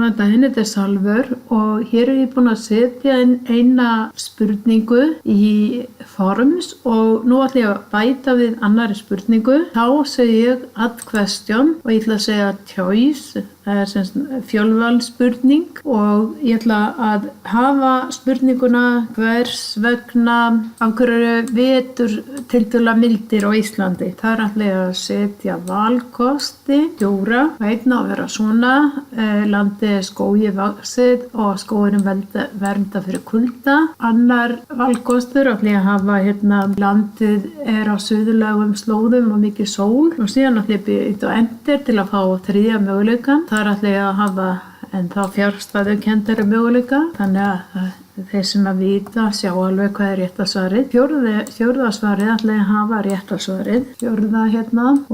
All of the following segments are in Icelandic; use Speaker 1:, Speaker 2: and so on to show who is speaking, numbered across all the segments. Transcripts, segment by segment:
Speaker 1: Góðan daginn, þetta Salvör og hér ég búin að setja inn eina spurningu í forms og nú ætla ég að bæta við annari spurningu. Þá segi ég add question og ég ætla að segja choice, það er semst fjölvalspurning og ég ætla að hafa spurninguna hvers vegna af hverju vetur tiltölulega mildir á Íslandi. Þar ætla ég að setja valkosti 4 og einn á að vera svona, landið er skógi vaxið og skógurinn vernda fyrir kulda. Annar valkostur ætla ég að hafa landið er á suðlægum slóðum og mikið sól og síðan ætla ég að byrja enter til að fá 3. möguleikann. Þar ætla ég að hafa en þá fjárstæðukendari möguleika, þannig að þeir sem að vita sjá alveg hvað er rétta svarið. Fjórða svarið ætla ég að hafa rétta svarið. Fjórða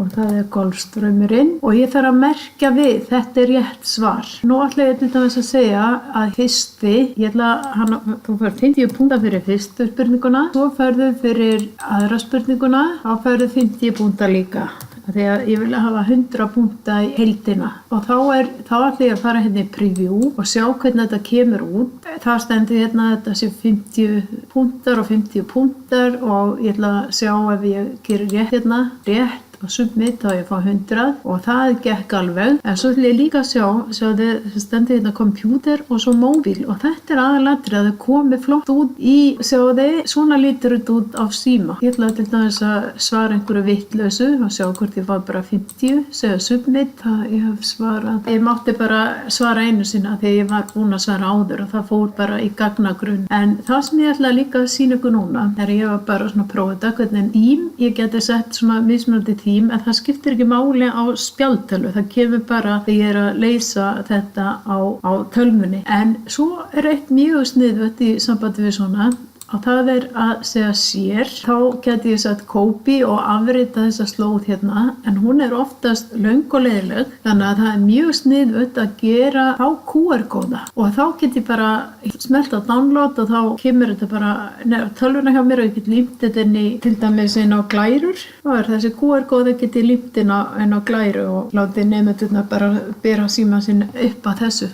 Speaker 1: og það er Golfstraumurinn og ég þarf að merkja við, þetta er rétt svar. Nú ætla ég til dæmis að segja að fyrsti, þú fær 50 punkta fyrir fyrstu spurninguna, svo færðu fyrir aðra spurninguna, þá færðu 50 punkta líka. Því að ég vil hafa 100 punkta í heildina og þá ætla ég að fara í preview og sjá hvernig þetta kemur út. Það stendur þetta sé 50 punktar og 50 punktar og ég ætla að sjá ef ég gerir rétt og submit þá ég fá 100 og það gekk alveg. En svo ætla ég líka að sjá það stendur computer og svo móbíl og þetta er aðalatriði að það komi flott út í, svona lítur þetta út á síma. Ég ætla til dæmis að svara einhverju vittlausu og sjá hvort ég fá bara 50, segja submit, það ég hef svarað. Ég mátti bara svara einu sinna þegar ég var búin að svara áður og það fór bara í gagnagrunn. En það sem ég ætla líka að sýna ykkur núna er ég var bara svona að prófa þetta, hvernig ég geti sett svona mismunandi en það skiptir ekki máli á spjaldtölvu, það kemur bara þegar ég er að leysa þetta á tölvunni. En svo er eitt mjög sniðugt í sambandi við svona og það er að segja sér. Þá geti ég sett copy og afrita þessa slóð en hún er oftast löng og leiðileg, þannig að það er mjög sniðugt að gera á QR-kóða og þá get ég bara smelt á download og þá kemur þetta bara tölvuna hjá mér og ég get límt þetta inn í til dæmis inn á glærur. Þá er þessi QR-kóði get ég límt inn á glæru og látið nemendurna bara bera símann sinn upp að þessu.